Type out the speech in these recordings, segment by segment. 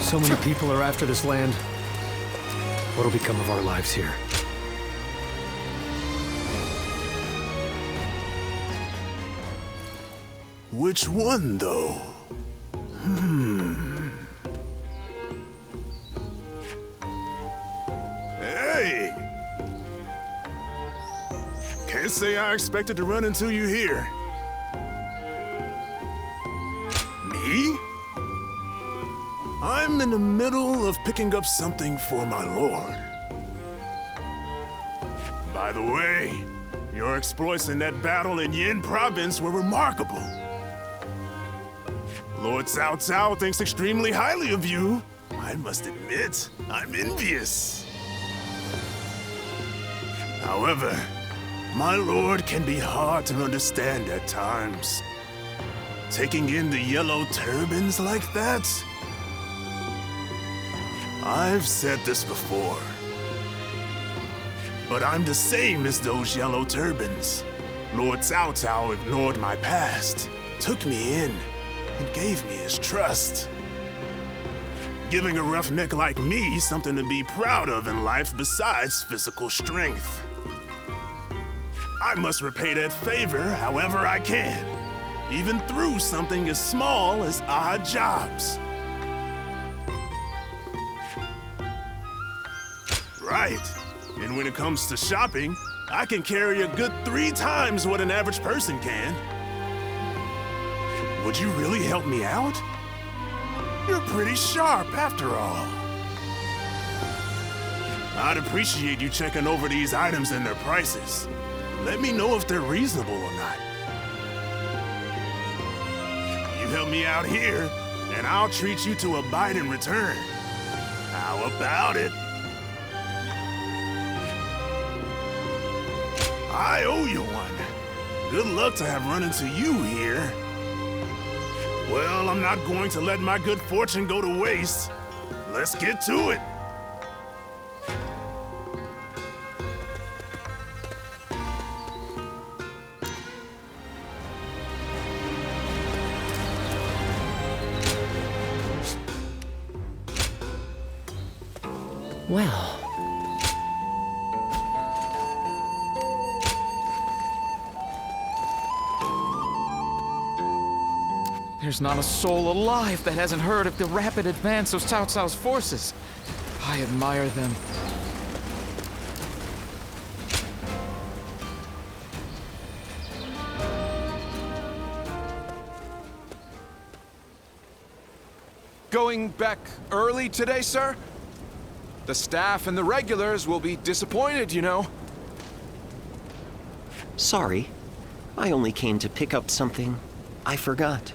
So many people are after this land. What'll become of our lives here? Which one, though? Hey! Can't say I expected to run into you here. Me? I'm in the middle of picking up something for my lord. By the way, your exploits in that battle in Yin province were remarkable. Lord Cao Cao thinks extremely highly of you. I must admit, I'm envious. However, my lord can be hard to understand at times. Taking in the yellow turbans like that? I've said this before. But I'm the same as those yellow turbans. Lord Cao Cao ignored my past, took me in, and gave me his trust. Giving a roughneck like me something to be proud of in life besides physical strength. I must repay that favor however I can, even through something as small as odd jobs. Right. And when it comes to shopping, I can carry a good 3 times what an average person can. Would you really help me out? You're pretty sharp after all. I'd appreciate you checking over these items and their prices. Let me know if they're reasonable or not. You help me out here, and I'll treat you to a bite in return. How about it? I owe you one. Good luck to have run into you here. Well, I'm not going to let my good fortune go to waste. Let's get to it. Well... There's not a soul alive that hasn't heard of the rapid advance of Cao Cao's forces. I admire them. Going back early today, sir? The staff and the regulars will be disappointed, you know. Sorry. I only came to pick up something I forgot.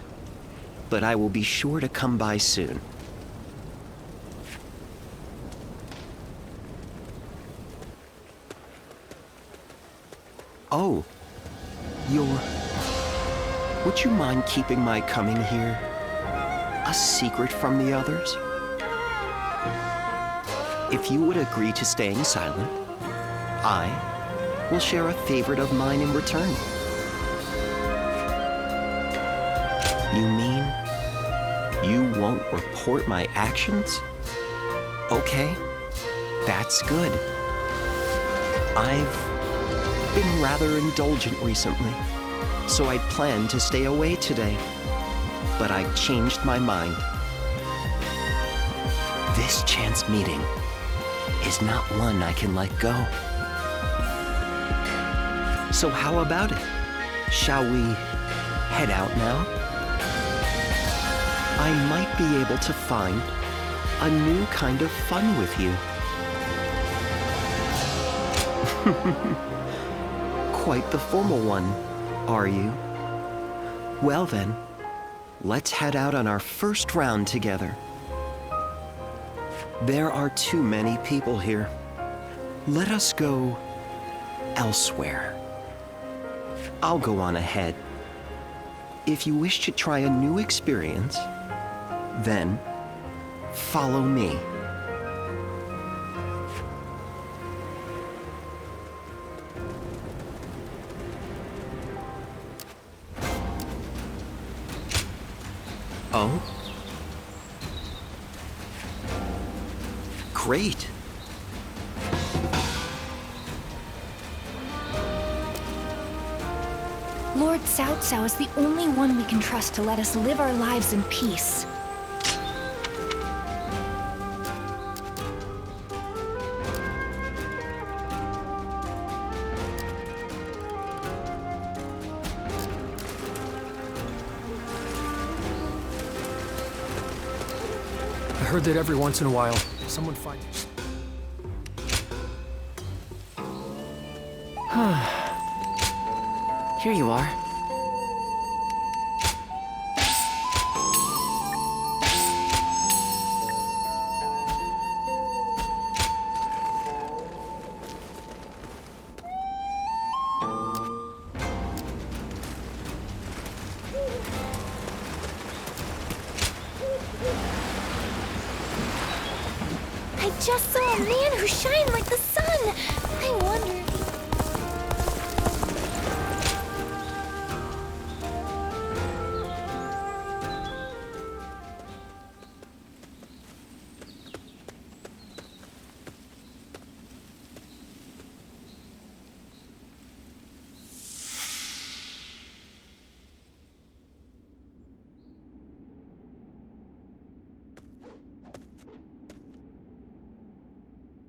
But I will be sure to come by soon. Oh, would you mind keeping my coming here a secret from the others? If you would agree to staying silent, I will share a favorite of mine in return. You mean you won't report my actions? Okay, that's good. I've been rather indulgent recently, so I'd planned to stay away today. But I changed my mind. This chance meeting is not one I can let go. So how about it? Shall we head out now? I might be able to find a new kind of fun with you. Quite the formal one, are you? Well then, let's head out on our first round together. There are too many people here. Let us go elsewhere. I'll go on ahead. If you wish to try a new experience, then follow me. Oh? great. Lord Cao Cao is the only one we can trust to let us live our lives in peace. I heard that every once in a while, someone finds... Here you are. I just saw a man who shined like the sun! I wonder...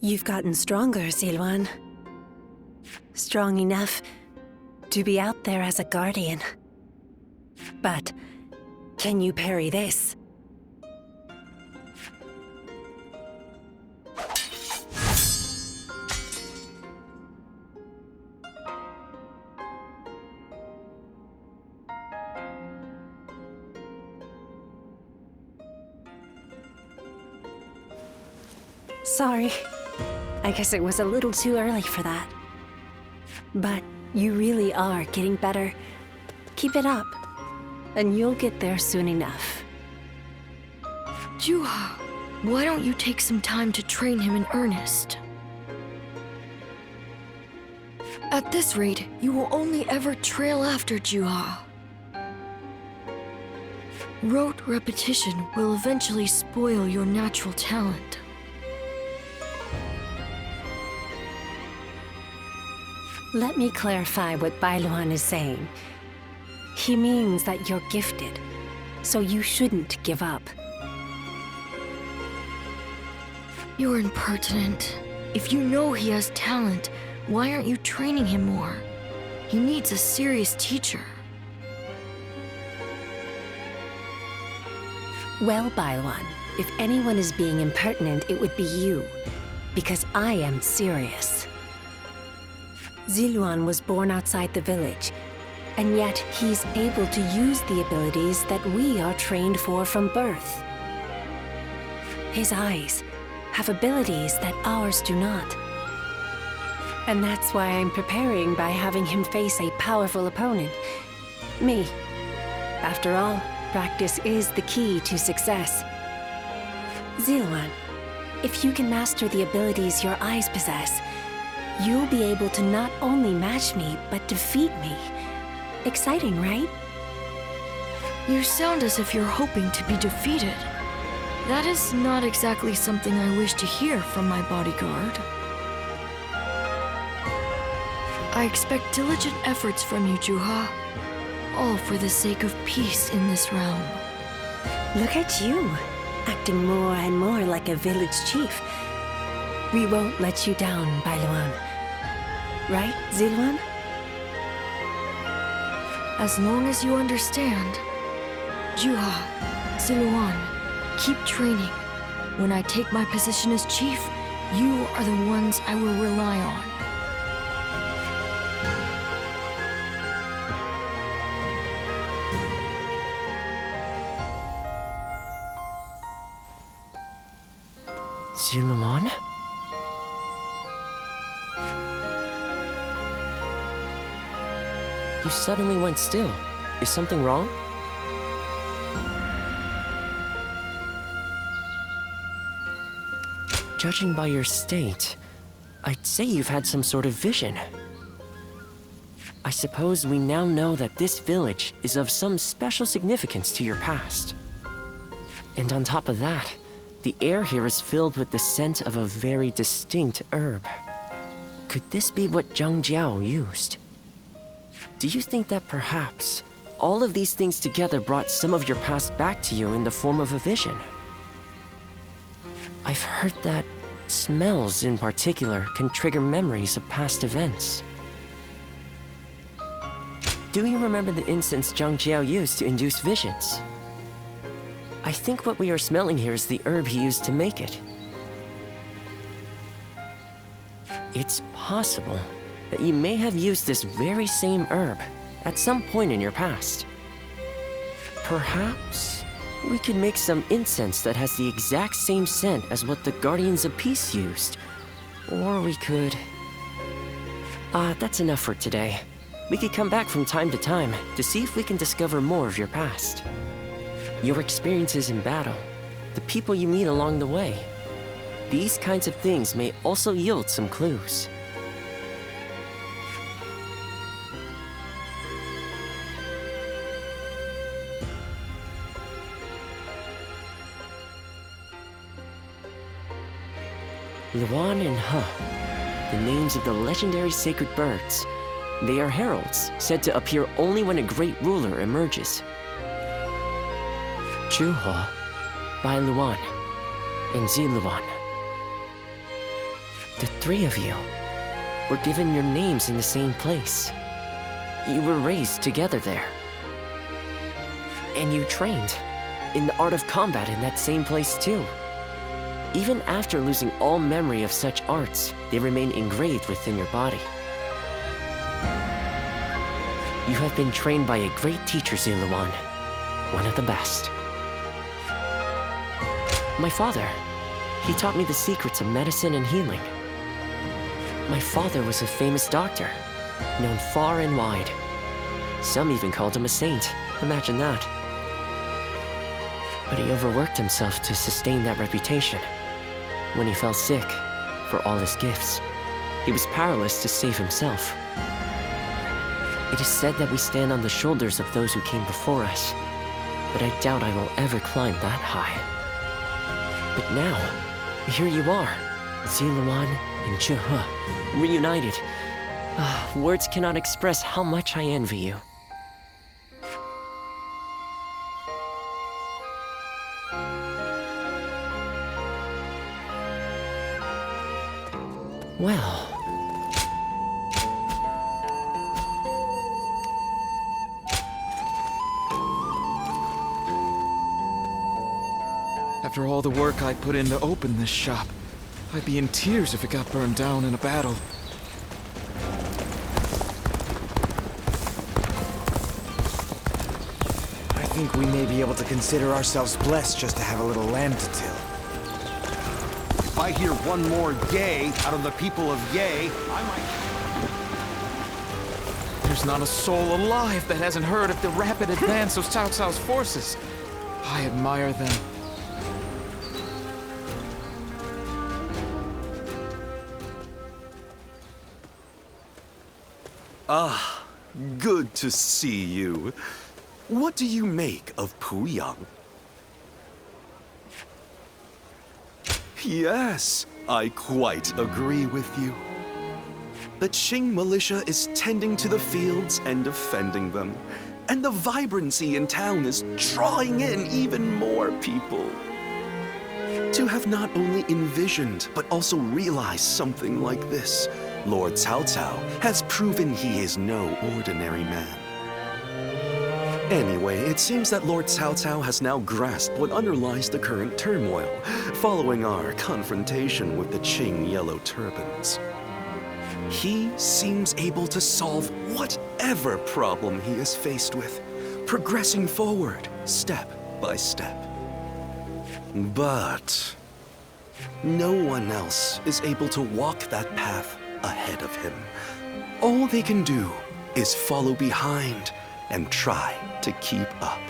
You've gotten stronger, Zilwan. Strong enough to be out there as a guardian. But can you parry this? Sorry. I guess it was a little too early for that. But you really are getting better. Keep it up, and you'll get there soon enough. Juha, why don't you take some time to train him in earnest? At this rate, you will only ever trail after Juha. Rote repetition will eventually spoil your natural talent. Let me clarify what Bailuan is saying. He means that you're gifted, so you shouldn't give up. You're impertinent. If you know he has talent, why aren't you training him more? He needs a serious teacher. Well, Bailuan, if anyone is being impertinent, it would be you, because I am serious. Zilwan was born outside the village, and yet he's able to use the abilities that we are trained for from birth. His eyes have abilities that ours do not. And that's why I'm preparing by having him face a powerful opponent. Me. After all, practice is the key to success. Zilwan, if you can master the abilities your eyes possess, you'll be able to not only match me, but defeat me. Exciting, right? You sound as if you're hoping to be defeated. That is not exactly something I wish to hear from my bodyguard. I expect diligent efforts from you, Juha. All for the sake of peace in this realm. Look at you, acting more and more like a village chief. We won't let you down, Bailuan. Right, Zilwan? As long as you understand. Juha, Zilwan, keep training. When I take my position as chief, you are the ones I will rely on. Zilwan? You suddenly went still. Is something wrong? Judging by your state, I'd say you've had some sort of vision. I suppose we now know that this village is of some special significance to your past. And on top of that, The air here is filled with the scent of a very distinct herb. Could this be what Zhang Jiao used? Do you think that perhaps all of these things together brought some of your past back to you in the form of a vision? I've heard that smells in particular can trigger memories of past events. Do you remember the incense Zhang Jiao used to induce visions? I think what we are smelling here is the herb he used to make it. It's possible that you may have used this very same herb at some point in your past. Perhaps we could make some incense that has the exact same scent as what the Guardians of Peace used. Or we could... that's enough for today. We could come back from time to time to see if we can discover more of your past. Your experiences in battle, the people you meet along the way. These kinds of things may also yield some clues. Luan and He, the names of the legendary sacred birds. They are heralds, said to appear only when a great ruler emerges. Zhuhe, Bai Luan, and Zi Luan. The three of you were given your names in the same place. You were raised together there. And you trained in the art of combat in that same place too. Even after losing all memory of such arts, they remain engraved within your body. You have been trained by a great teacher, Zi Luan, one of the best. My father, he taught me the secrets of medicine and healing. My father was a famous doctor, known far and wide. Some even called him a saint, imagine that. But he overworked himself to sustain that reputation. When he fell sick, for all his gifts, he was powerless to save himself. It is said that we stand on the shoulders of those who came before us, but I doubt I will ever climb that high. But now, here you are, Zi Luan and Zhuhe, reunited. Words cannot express how much I envy you. Well... After all the work I put in to open this shop, I'd be in tears if it got burned down in a battle. I think we may be able to consider ourselves blessed just to have a little land to till. If I hear one more yay out of the people of Yay, I might... There's not a soul alive that hasn't heard of the rapid advance of Cao Cao's forces. I admire them. Ah, good to see you. What do you make of Puyang? Yes, I quite agree with you. The Qing militia is tending to the fields and defending them, and the vibrancy in town is drawing in even more people. To have not only envisioned, but also realized something like this, Lord Cao Cao has proven he is no ordinary man. Anyway, it seems that Lord Cao Cao has now grasped what underlies the current turmoil, following our confrontation with the Qing Yellow Turbans. He seems able to solve whatever problem he is faced with, progressing forward, step by step. But no one else is able to walk that path ahead of him. All they can do is follow behind and try to keep up.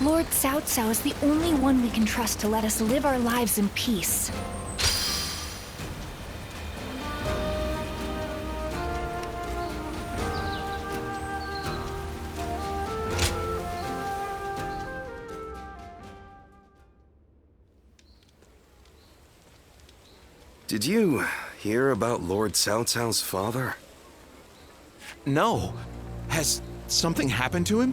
Lord Cao Cao is the only one we can trust to let us live our lives in peace. Did you hear about Lord Cao Cao's father? No. Has something happened to him?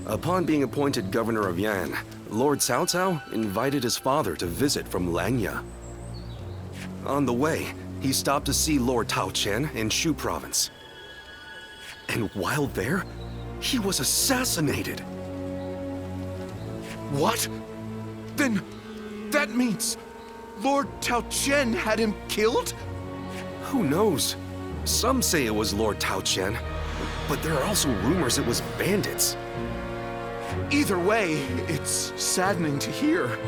Upon being appointed governor of Yan, Lord Cao Cao invited his father to visit from Langya. On the way, he stopped to see Lord Tao Qian in Shu province. And while there, he was assassinated. What? Then that means Lord Tao Qian had him killed? Who knows? Some say it was Lord Tao Qian, but there are also rumors it was bandits. Either way, it's saddening to hear.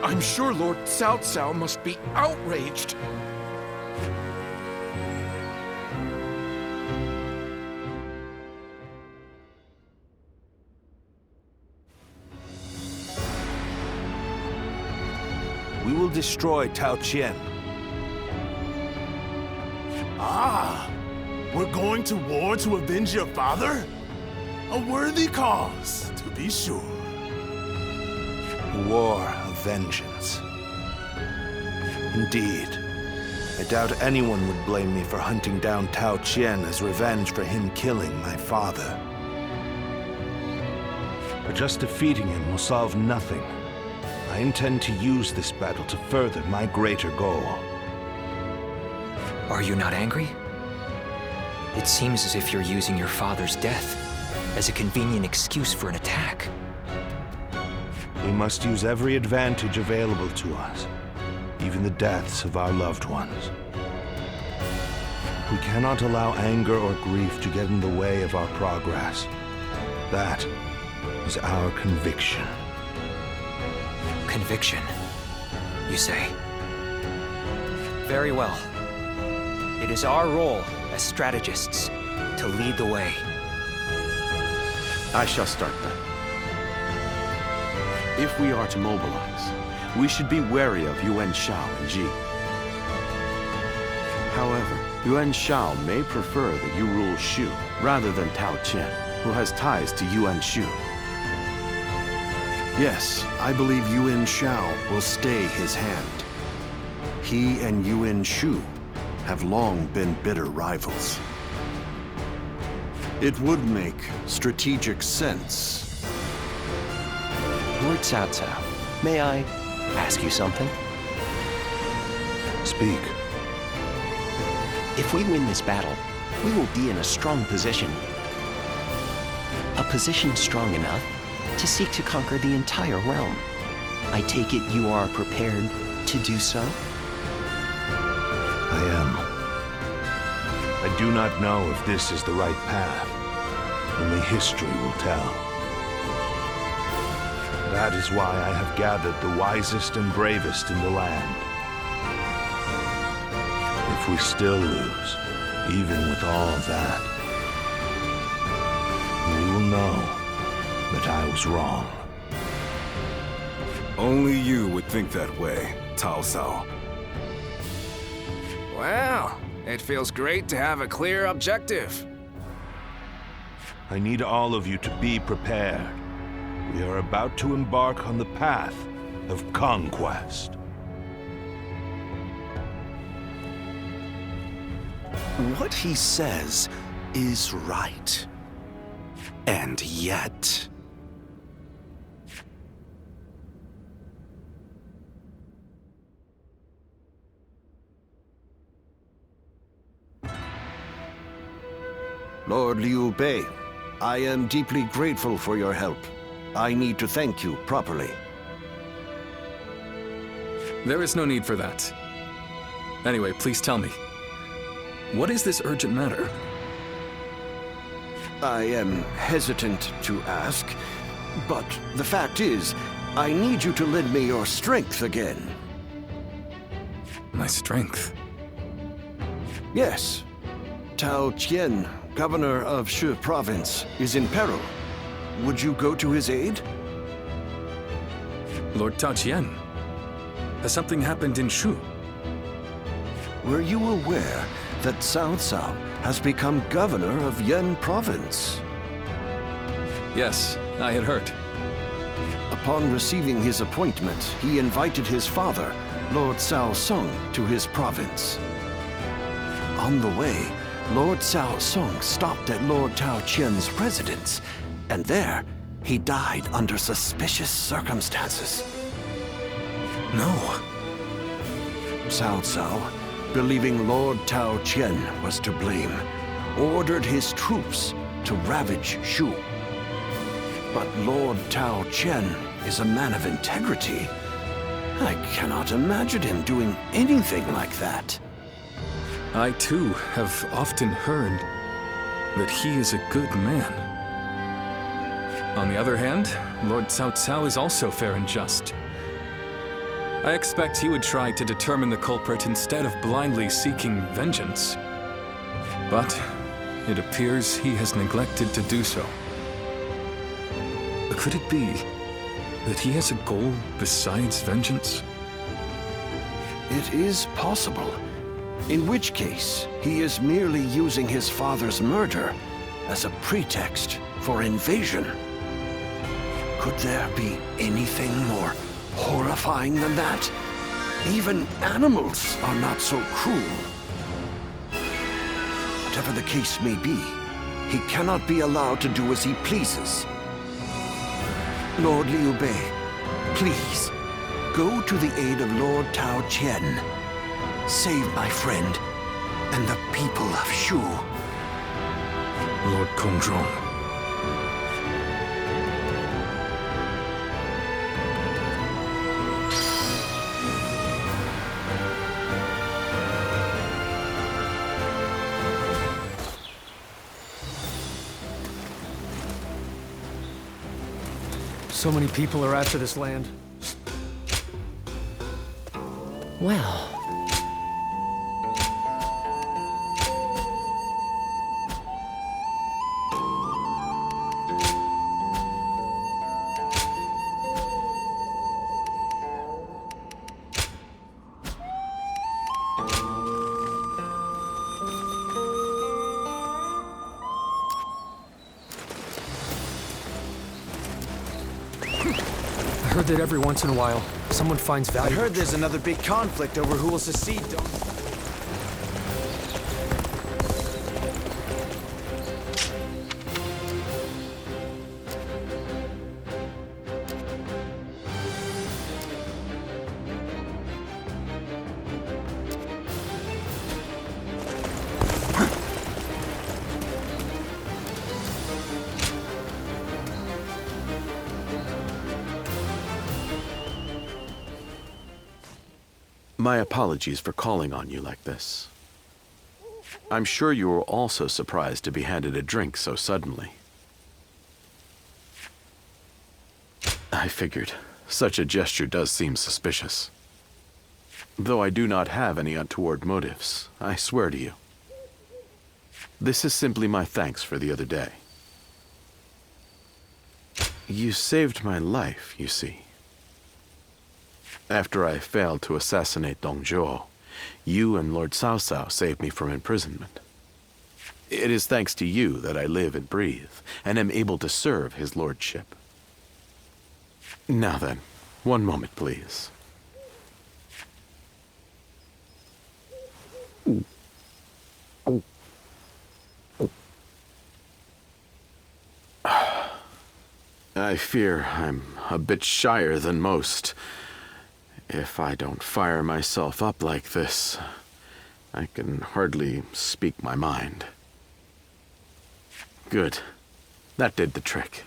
I'm sure Lord Cao Cao must be outraged. We will destroy Tao Qian. Ah, we're going to war to avenge your father? A worthy cause, to be sure. War of vengeance. Indeed. I doubt anyone would blame me for hunting down Tao Qian as revenge for him killing my father. But just defeating him will solve nothing. I intend to use this battle to further my greater goal. Are you not angry? It seems as if you're using your father's death as a convenient excuse for an attack. We must use every advantage available to us, even the deaths of our loved ones. We cannot allow anger or grief to get in the way of our progress. That is our conviction. Conviction, you say? Very well. It is our role as strategists to lead the way. I shall start then. If we are to mobilize, we should be wary of Yuan Shao and Ji. However, Yuan Shao may prefer that you rule Shu rather than Tao Qian, who has ties to Yuan Shu. Yes, I believe Yuan Shao will stay his hand. He and Yuan Shu have long been bitter rivals. It would make strategic sense. Lord Cao Cao, may I ask you something? Speak. If we win this battle, we will be in a strong position. A position strong enough to seek to conquer the entire realm. I take it you are prepared to do so? I am. I do not know if this is the right path. Only history will tell. That is why I have gathered the wisest and bravest in the land. If we still lose, even with all that, we will know that I was wrong. Only you would think that way, Cao Cao. Well, it feels great to have a clear objective. I need all of you to be prepared. We are about to embark on the path of conquest. What he says is right. And yet... Lord Liu Bei, I am deeply grateful for your help. I need to thank you properly. There is no need for that. Anyway, please tell me. What is this urgent matter? I am hesitant to ask, but the fact is, I need you to lend me your strength again. My strength? Yes. Tao Qian, governor of Shu province, is in peril. Would you go to his aid? Lord Tao Qian? Has something happened in Shu? Were you aware that Cao Cao has become governor of Yan province? Yes, I had heard. Upon receiving his appointment, he invited his father, Lord Cao Sung to his province. On the way, Lord Cao Sung stopped at Lord Tao Qian's residence, and there he died under suspicious circumstances. No. Cao Cao, believing Lord Tao Qian was to blame, ordered his troops to ravage Shu. But Lord Tao Qian is a man of integrity. I cannot imagine him doing anything like that. I too have often heard that he is a good man. On the other hand, Lord Cao Cao is also fair and just. I expect he would try to determine the culprit instead of blindly seeking vengeance. But it appears he has neglected to do so. Could it be that he has a goal besides vengeance? It is possible. In which case, he is merely using his father's murder as a pretext for invasion. Could there be anything more horrifying than that? Even animals are not so cruel. Whatever the case may be, he cannot be allowed to do as he pleases. Lord Liu Bei, please, go to the aid of Lord Tao Qian. Save my friend and the people of Shu. Lord Kongzhong. So many people are after this land. Well... I heard that every once in a while, someone finds value. I heard there's another big conflict over who will secede. My apologies for calling on you like this. I'm sure you were also surprised to be handed a drink so suddenly. I figured such a gesture does seem suspicious. Though I do not have any untoward motives, I swear to you. This is simply my thanks for the other day. You saved my life, you see. After I failed to assassinate Dong Zhuo, you and Lord Cao Cao saved me from imprisonment. It is thanks to you that I live and breathe, and am able to serve his lordship. Now then, one moment, please. I fear I'm a bit shyer than most. If I don't fire myself up like this, I can hardly speak my mind. Good. That did the trick.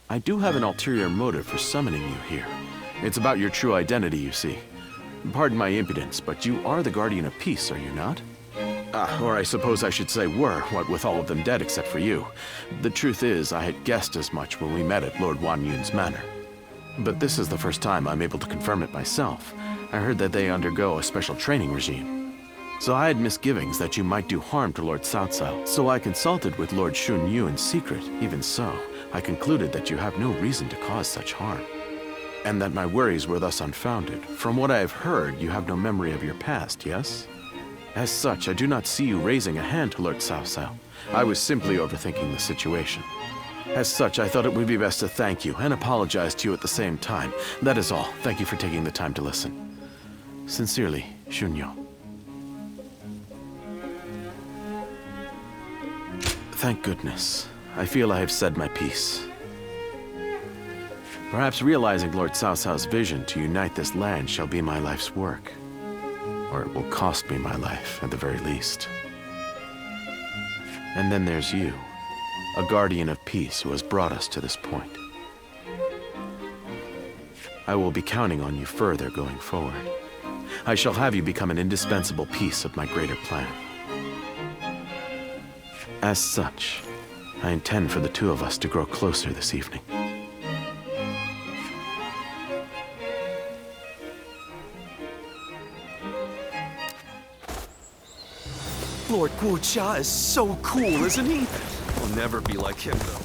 I do have an ulterior motive for summoning you here. It's about your true identity, you see. Pardon my impudence, but you are the Guardian of Peace, are you not? Or I suppose I should say were, what with all of them dead except for you. The truth is, I had guessed as much when we met at Lord Wan Yun's manor. But this is the first time I'm able to confirm it myself. I heard that they undergo a special training regime. So I had misgivings that you might do harm to Lord Cao Cao. So I consulted with Lord Xun Yu in secret. Even so, I concluded that you have no reason to cause such harm. And that my worries were thus unfounded. From what I have heard, you have no memory of your past, yes? As such, I do not see you raising a hand to Lord Cao Cao. I was simply overthinking the situation. As such, I thought it would be best to thank you and apologize to you at the same time. That is all. Thank you for taking the time to listen. Sincerely, Shunyo. Thank goodness. I feel I have said my piece. Perhaps realizing Lord Cao Cao's vision to unite this land shall be my life's work. Or it will cost me my life, at the very least. And then there's you, a guardian of peace who has brought us to this point. I will be counting on you further going forward. I shall have you become an indispensable piece of my greater plan. As such, I intend for the two of us to grow closer this evening. Lord Guocha is so cool, isn't he? We'll never be like him, though.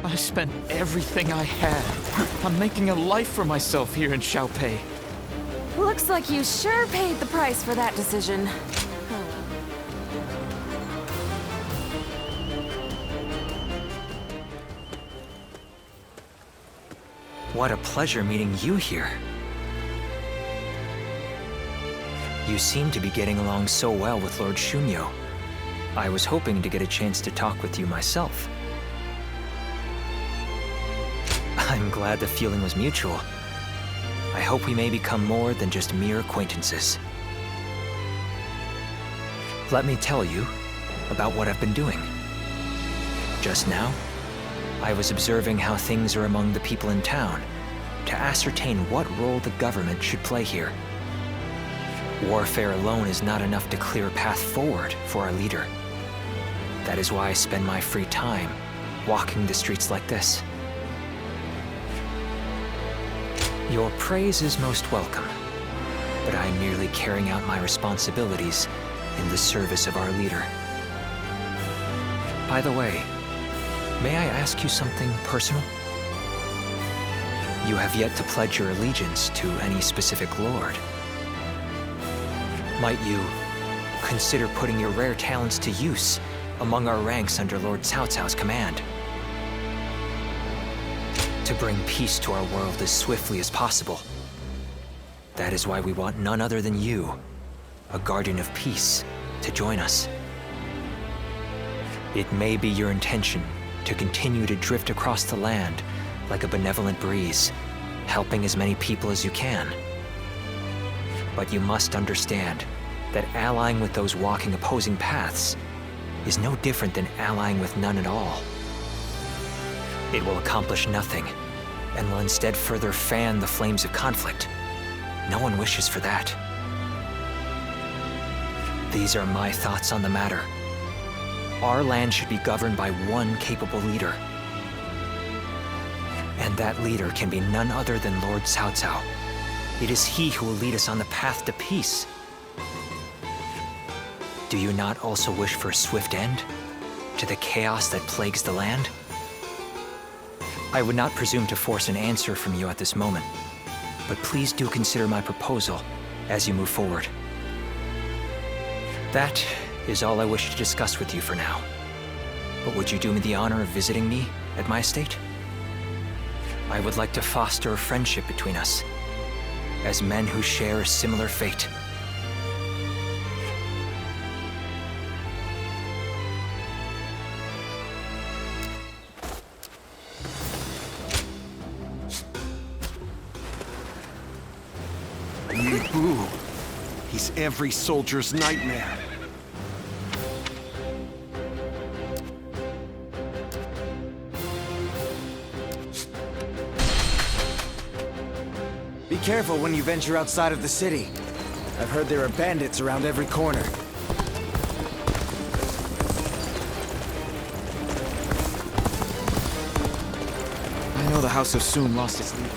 I spent everything I had on making a life for myself here in Xiaopei. Looks like you sure paid the price for that decision. What a pleasure meeting you here. You seem to be getting along so well with Lord Shunyo. I was hoping to get a chance to talk with you myself. I'm glad the feeling was mutual. I hope we may become more than just mere acquaintances. Let me tell you about what I've been doing. Just now, I was observing how things are among the people in town to ascertain what role the government should play here. Warfare alone is not enough to clear a path forward for our leader. That is why I spend my free time walking the streets like this. Your praise is most welcome, but I am merely carrying out my responsibilities in the service of our leader. By the way, may I ask you something personal? You have yet to pledge your allegiance to any specific lord. Might you consider putting your rare talents to use among our ranks under Lord Cao Cao's command? To bring peace to our world as swiftly as possible. That is why we want none other than you, a guardian of peace, to join us. It may be your intention to continue to drift across the land like a benevolent breeze, helping as many people as you can. But you must understand that allying with those walking opposing paths is no different than allying with none at all. It will accomplish nothing, and will instead further fan the flames of conflict. No one wishes for that. These are my thoughts on the matter. Our land should be governed by one capable leader. And that leader can be none other than Lord Cao Cao. It is he who will lead us on the path to peace. Do you not also wish for a swift end to the chaos that plagues the land? I would not presume to force an answer from you at this moment, but please do consider my proposal as you move forward. That is all I wish to discuss with you for now. But would you do me the honor of visiting me at my estate? I would like to foster a friendship between us, as men who share a similar fate. Boo. He's every soldier's nightmare. Be careful when you venture outside of the city. I've heard there are bandits around every corner. I know the House of Sun lost its leader.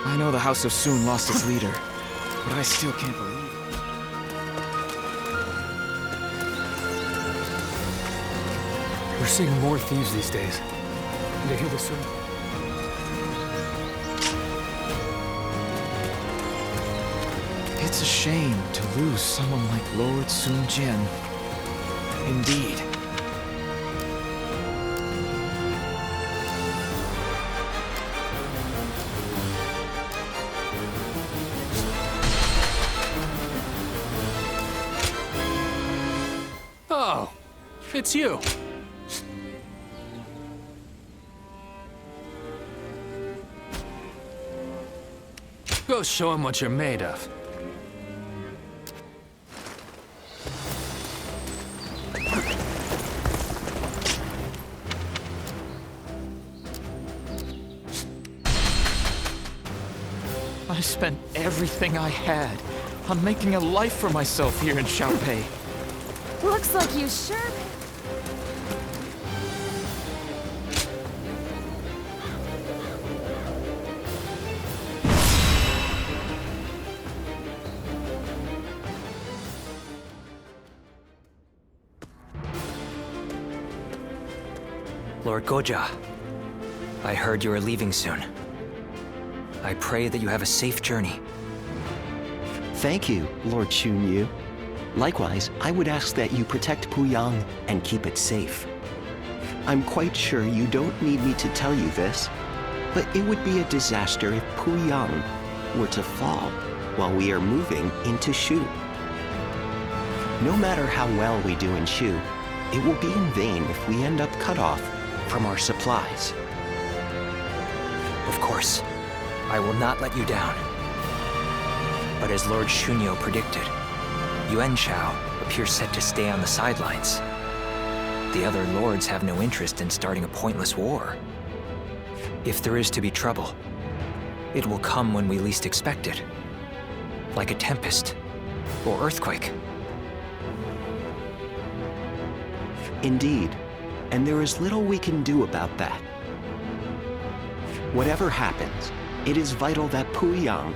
I know the House of Sun lost its leader, but I still can't believe it. We're seeing more thieves these days. Did you hear this, sir? It's a shame to lose someone like Lord Sun Jian. Indeed. Oh, it's you. Go show him what you're made of. I spent everything I had on making a life for myself here in Xiaopei. Looks like you sure... Lord Goja, I heard you are leaving soon. I pray that you have a safe journey. Thank you, Lord Chunyu. Likewise, I would ask that you protect Puyang and keep it safe. I'm quite sure you don't need me to tell you this, but it would be a disaster if Puyang were to fall while we are moving into Shu. No matter how well we do in Shu, it will be in vain if we end up cut off from our supplies. Of course, I will not let you down. But as Lord Shunyo predicted, Yuan Shao appears set to stay on the sidelines. The other lords have no interest in starting a pointless war. If there is to be trouble, it will come when we least expect it. Like a tempest or earthquake. Indeed, and there is little we can do about that. Whatever happens, it is vital that Puyang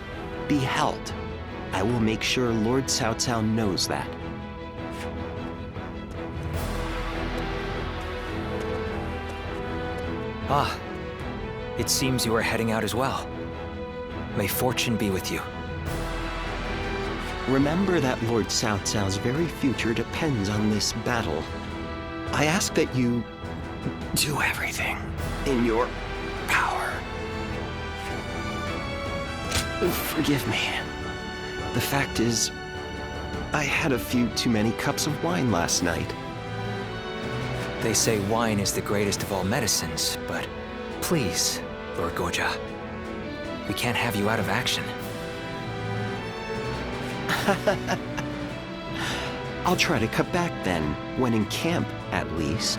be held. I will make sure Lord Cao Cao knows that. Ah, it seems you are heading out as well. May fortune be with you. Remember that Lord Cao Cao's very future depends on this battle. I ask that you do everything in your power. Forgive me. The fact is, I had a few too many cups of wine last night. They say wine is the greatest of all medicines, but please, Lord Goja, we can't have you out of action. I'll try to cut back then, when in camp, at least.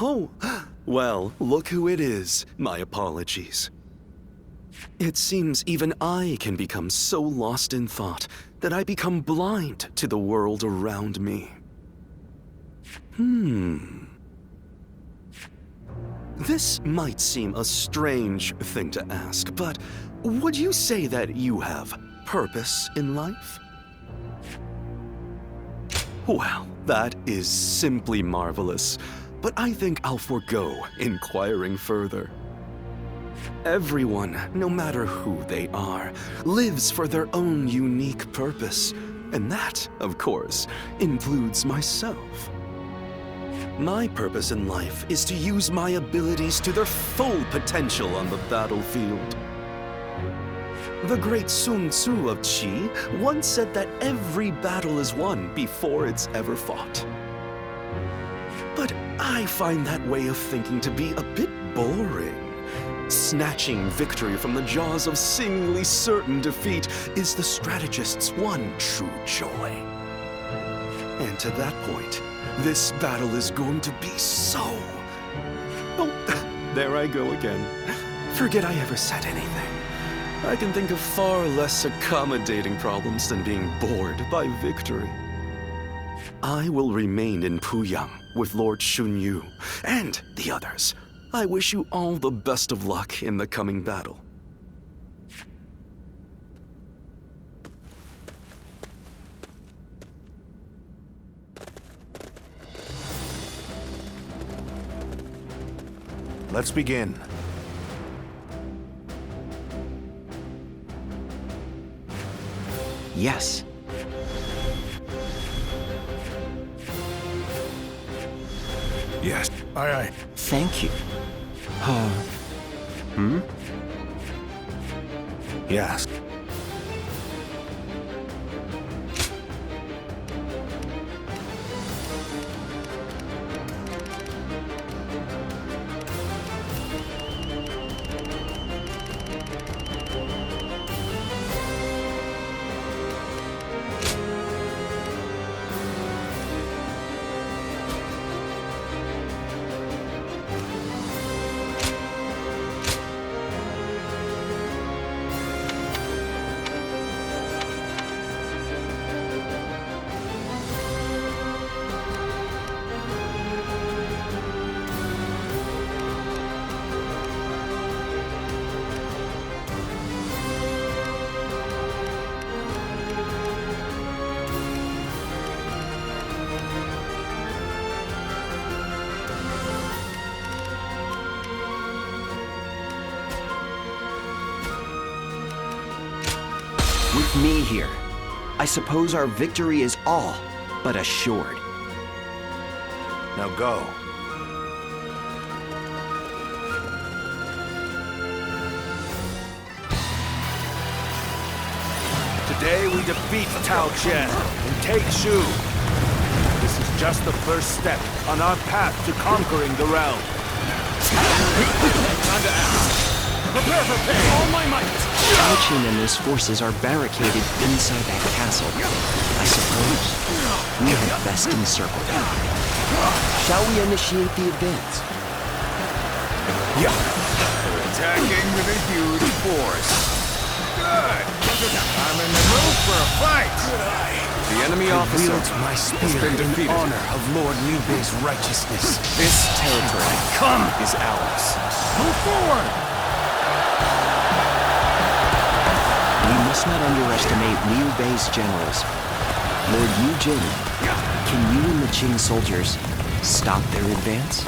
Oh, well, look who it is. My apologies. It seems even I can become so lost in thought that I become blind to the world around me. This might seem a strange thing to ask, but would you say that you have purpose in life? Well, that is simply marvelous, but I think I'll forego inquiring further. Everyone, no matter who they are, lives for their own unique purpose, and that, of course, includes myself. My purpose in life is to use my abilities to their full potential on the battlefield. The great Sun Tzu of Qi once said that every battle is won before it's ever fought. But I find that way of thinking to be a bit boring. Snatching victory from the jaws of seemingly certain defeat is the strategist's one true joy. And to that point, this battle is going to be so... Oh, there I go again. Forget I ever said anything. I can think of far less accommodating problems than being bored by victory. I will remain in Puyang with Lord Shunyu and the others. I wish you all the best of luck in the coming battle. Let's begin. Yes. Yes. Aye, aye. Thank you. Yes. With me here, I suppose our victory is all but assured. Now go. Today we defeat Tao Chen and take Shu. This is just the first step on our path to conquering the realm. Time to act. Prepare for pain! All my might! Tao Chen and his forces are barricaded inside that castle. I suppose we had best encircle them. Shall we initiate the advance? Yeah. We're attacking with a huge force. Good. I'm in the mood for a fight. The enemy officer wield my spear has been defeated. in honor of Lord Liu Bei's righteousness. This territory is ours. Move forward! We must not underestimate Liu Bei's generals. Lord Yu Jin, can you and the Qing soldiers stop their advance?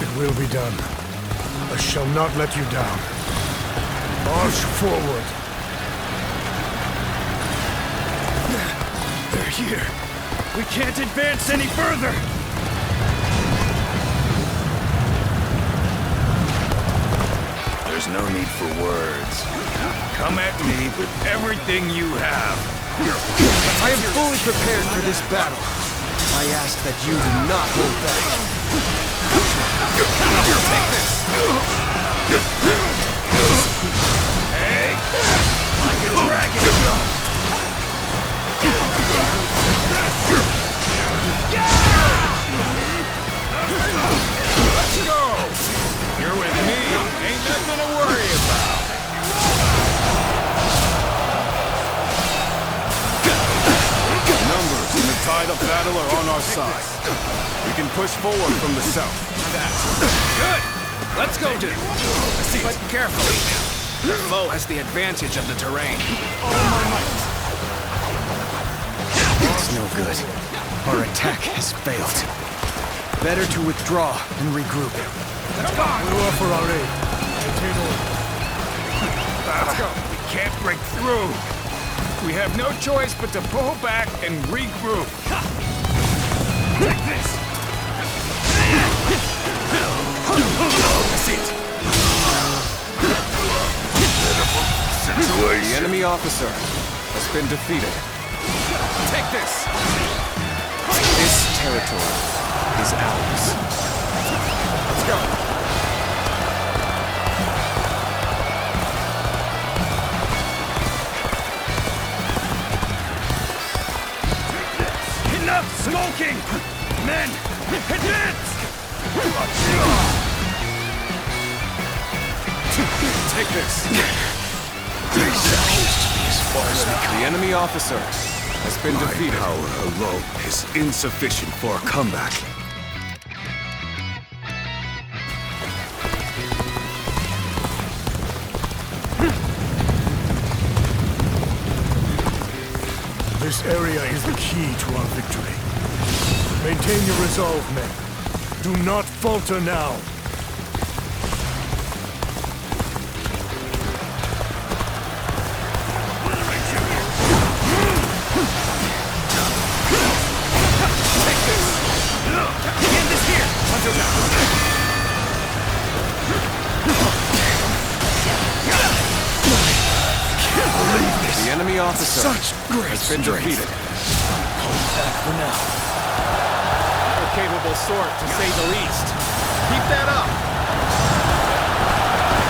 It will be done. I shall not let you down. March forward. They're here. We can't advance any further. There's no need for words. Come at me with everything you have. I am fully prepared for this battle. I ask that you do not hold back. Hey! Like a dragon! Let's go! You're with me. Ain't nothing to worry about. Numbers and the tide of battle are on our side. We can push forward from the south. Good! Let's go, dude. But carefully. The foe has the advantage of the terrain. It's no good. Our attack has failed. Better to withdraw and regroup. Let's go! We offer our aid. Let's go. We can't break through. We have no choice but to pull back and regroup. Take this. That's it. The enemy officer has been defeated. Take this. This territory is ours. Let's go. Enough smoking! Men, advance! Take this. The enemy officer has been defeated. My power alone is insufficient for a comeback. This area is the key to our victory. Maintain your resolve, men. Do not falter now. The enemy officer has been defeated. Hold back for now. A capable sort, to say the least. Keep that up!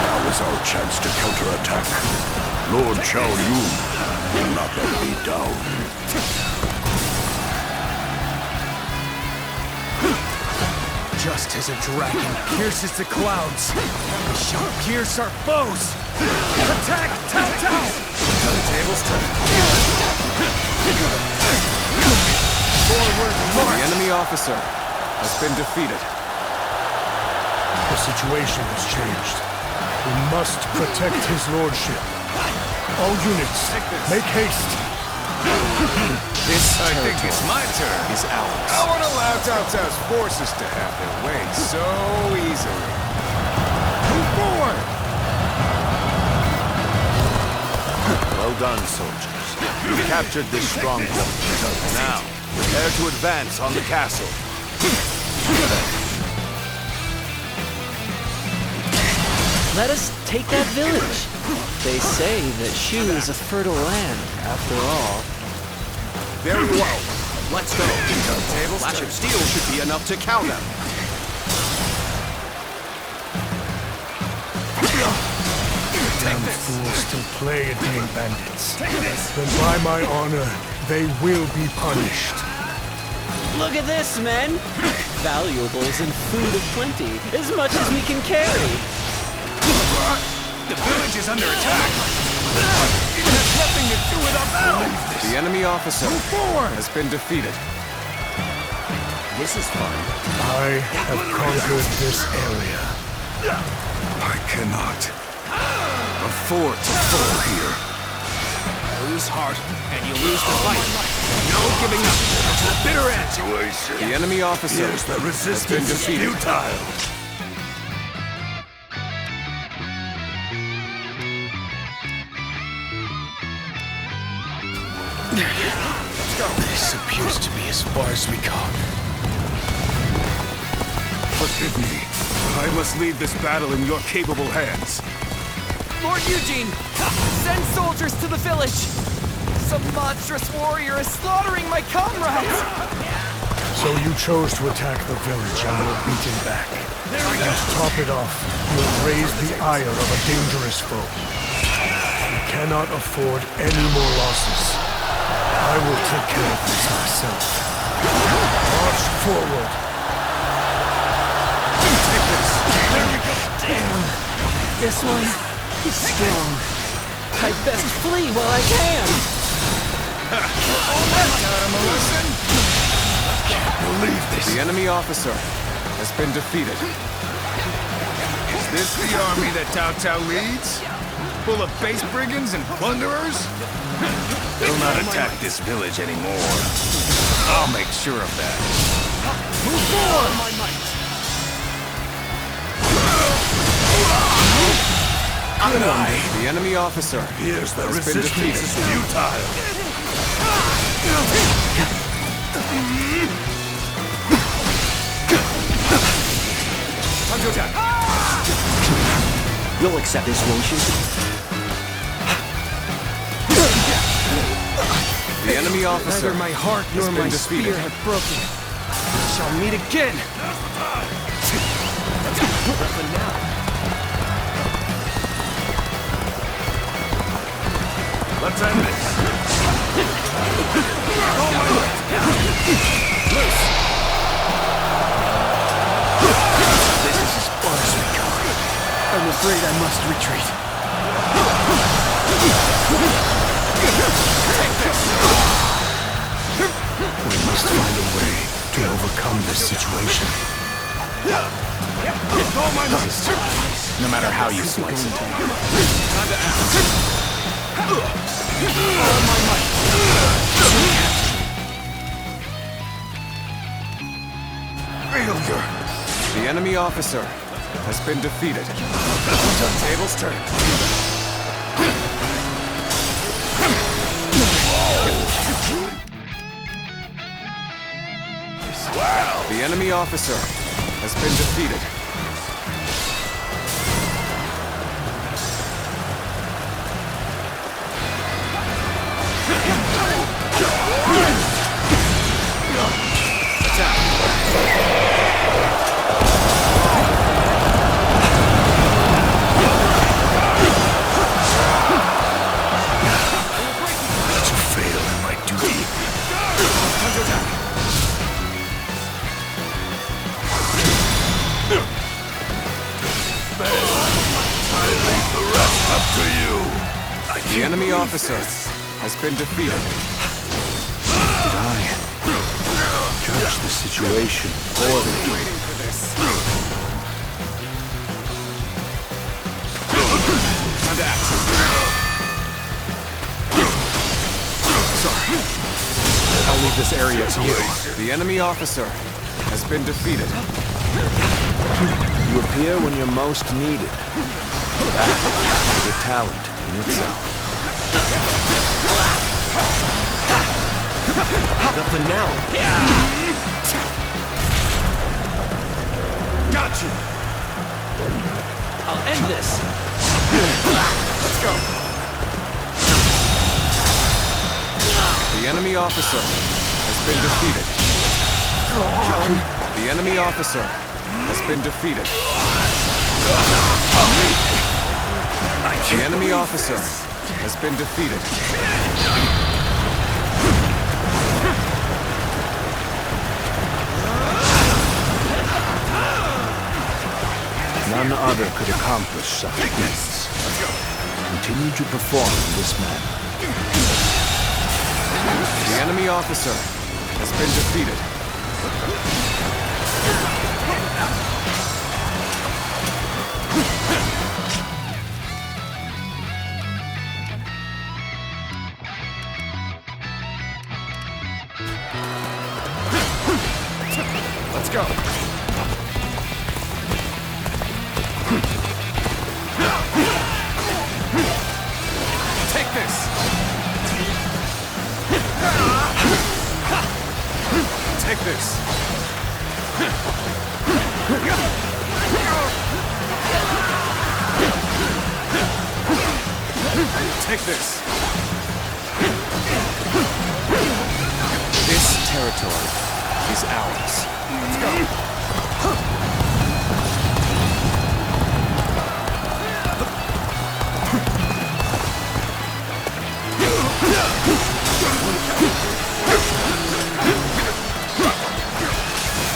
Now is our chance to counterattack. Lord Xiao Yun will not let me down. Just as a dragon pierces the clouds, we shall pierce our foes! Attack Cao Cao! The tables turn. Forward march! The enemy officer has been defeated. The situation has changed. We must protect his lordship. All units, make haste. I think it's my turn. Is ours. I won't allow Cao Cao's forces to have their way so easily. Move forward! Well done, soldiers. You captured this stronghold. Now, prepare to advance on the castle. Let us take that village. They say that Shu is a fertile land, after all. Very well. Let's go. A flash of steel should be enough to cow them. Damn fools still play at being bandits. Then by my honor, they will be punished. Look at this, men! Valuables and food aplenty, as much as we can carry. The village is under attack! It has nothing to do with us! The enemy officer has been defeated. This is fun. I have conquered this area. I cannot afford to fall here. Lose heart, and you lose the fight. No giving up to the bitter end. The enemy officer Yes, the has been resistance is defeated. futile. This appears to be as far as we go. Forgive me. I must leave this battle in your capable hands. Lord Eugene, send soldiers to the village. Some monstrous warrior is slaughtering my comrades. So you chose to attack the village and were beaten back. And to top it off, you have raised the ire of a dangerous foe. You cannot afford any more losses. I will take care of this myself. March forward. Take this. There we go. Damn. This one is strong. I best flee while I can. Believe this. The enemy officer has been defeated. Is this the army that Cao Cao leads? Full of base brigands and plunderers? They'll not attack this village anymore. I'll make sure of that. Move forward! My might. The enemy officer Here's the has been defeated. resistance is futile. Time to attack. You'll accept this, won't you? The enemy officer Neither my heart has nor been my defeated. spear have broken. We shall meet again. Let's end this. This is as far as we go. I'm afraid I must retreat. We must find a way to overcome this situation. No matter how you slice it. Failure. The enemy officer has been defeated. Tables turned. The enemy officer has been defeated. To fail in my duty. I leave the rest up to you. The enemy officer has been defeated. I judge the situation poorly. Time to act. Sorry. I'll leave this area to you. The enemy officer has been defeated. You appear when you're most needed. That is a talent in itself. The finale. Got you! I'll end this. Let's go. The enemy officer has been defeated. The enemy officer has been defeated. The enemy officer has been defeated. None other could accomplish such feats. Continue to perform in this manner. The enemy officer has been defeated. Let's go. Take this. Take this. Take this. This territory is ours. Let's go.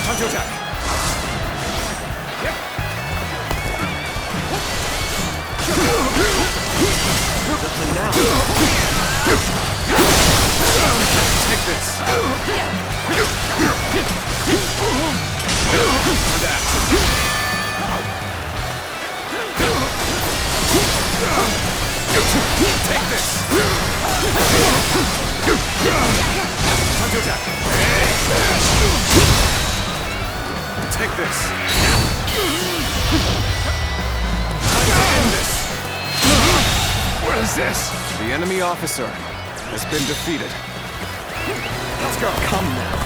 Time to attack. Take this. Take this. Time to attack. Take this. Time to end this. What is this? The enemy officer has been defeated. Let's go. Come now.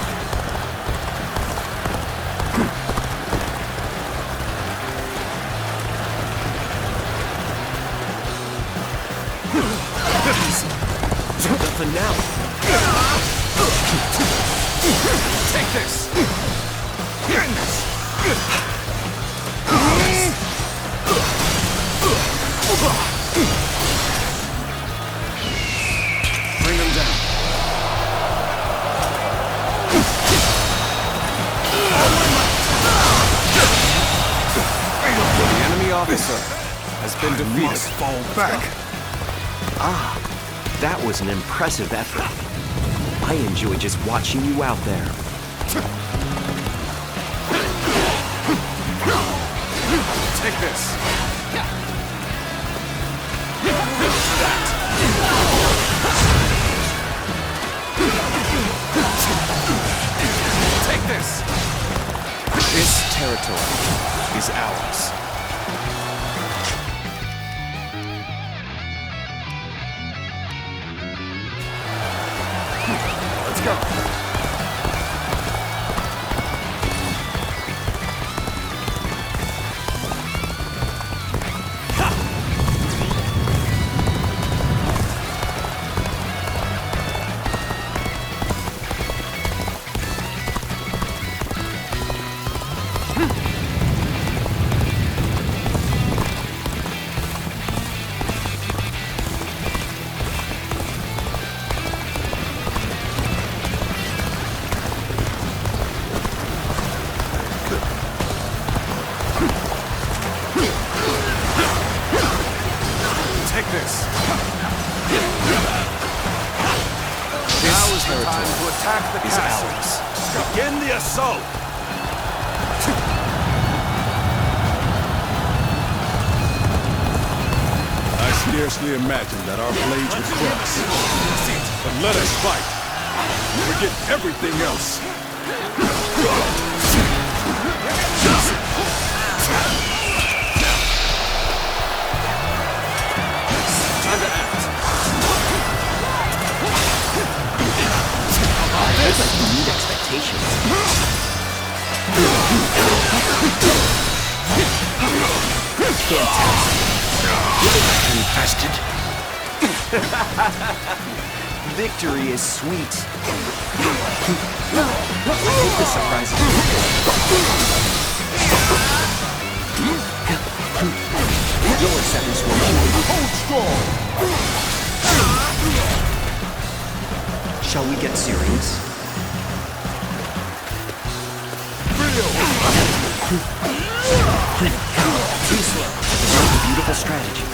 The finale. Take this. Bring them down. The enemy officer has been defeated. Must fall back. That was an impressive effort. I enjoy just watching you out there. Take this. Take this. This territory is ours. Let's go. Begin the assault! I scarcely imagined that our blades would cross. But let us fight. Forget everything else. Time to act. I bet you meet expectations. Infested. Victory is sweet. I hope this surprises you. You'll accept this one. Hold strong! Shall we get serious? Too slow. That's a beautiful strategy.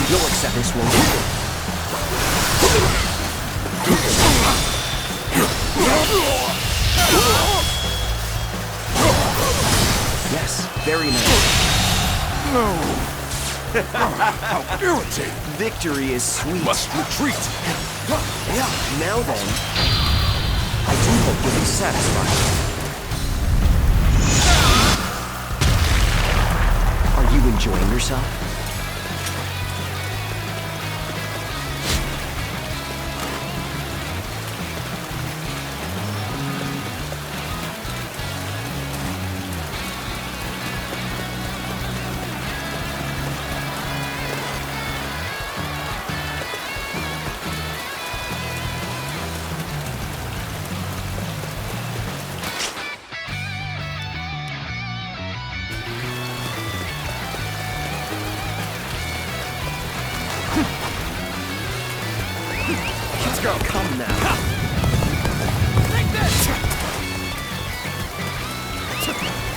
You'll accept this, won't you? Yes, very nice. No. How irritating! Victory is sweet. Must retreat. Now then, I do hope you'll be satisfied. Are you enjoying yourself? Let's go. Come now. Take this.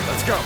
Let's go.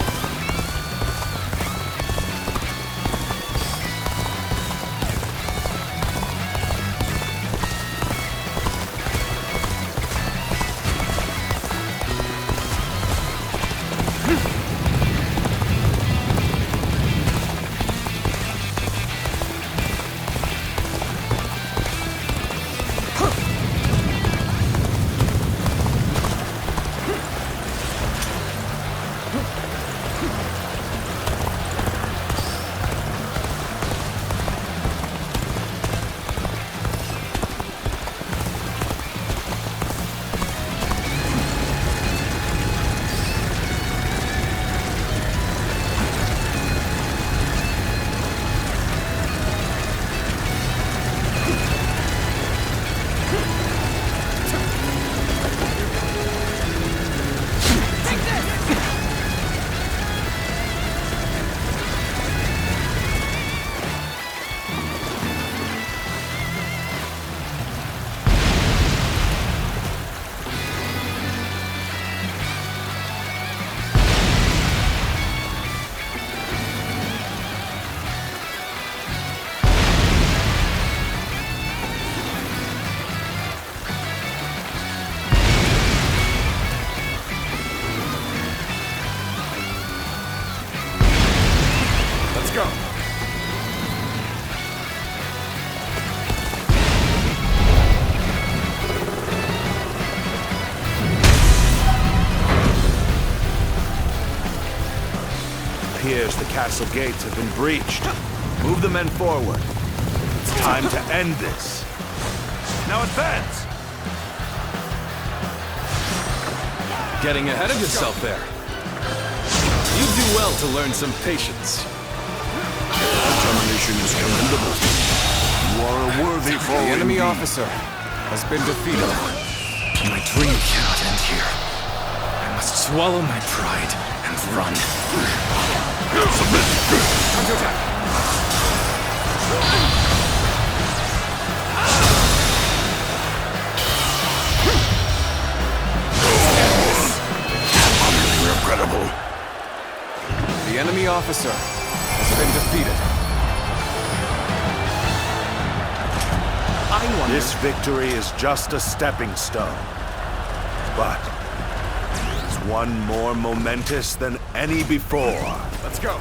appears the castle gates have been breached. Move the men forward. It's time to end this. Now advance! Getting ahead of yourself there. You do well to learn some patience. Determination is commendable. You are a worthy foe. The enemy officer has been defeated. My dream cannot end here. I must swallow my pride and run. Submit. Time to attack. Incredible. The enemy officer has been defeated. This victory is just a stepping stone. But it's one more momentous than any before. Let's go.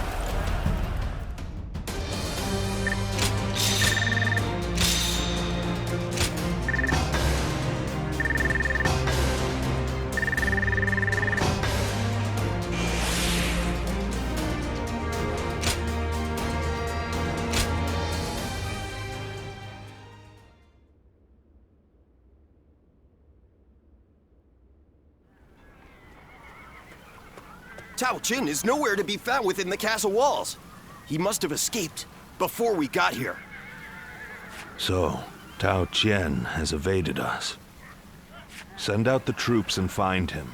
Tao Jin is nowhere to be found within the castle walls. He must have escaped before we got here. So, Tao Qian has evaded us. Send out the troops and find him.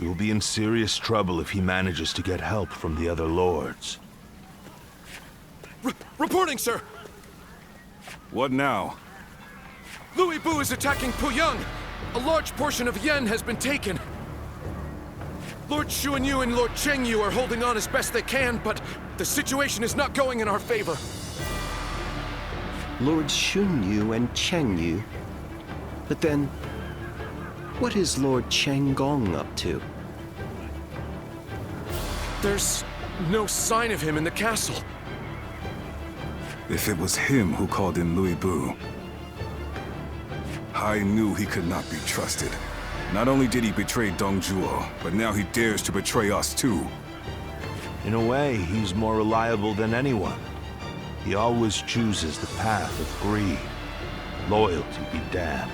We will be in serious trouble if he manages to get help from the other lords. Reporting, sir! What now? Louis Bu is attacking Puyang! A large portion of Yen has been taken. Lord Xuanyu and Lord Chengyu are holding on as best they can, but the situation is not going in our favor. Lords Xunyu and Chengyu? But then, what is Lord Chenggong up to? There's no sign of him in the castle. If it was him who called in Louis Bu, I knew he could not be trusted. Not only did he betray Dong Zhuo, but now he dares to betray us too. In a way, he's more reliable than anyone. He always chooses the path of greed. Loyalty be damned.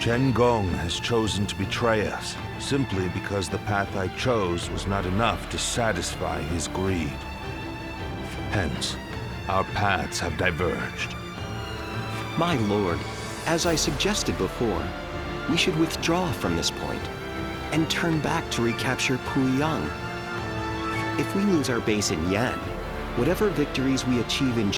Chen Gong has chosen to betray us, simply because the path I chose was not enough to satisfy his greed. Hence, our paths have diverged. My lord, as I suggested before, we should withdraw from this point and turn back to recapture Puyang. If we lose our base in Yan, whatever victories we achieve in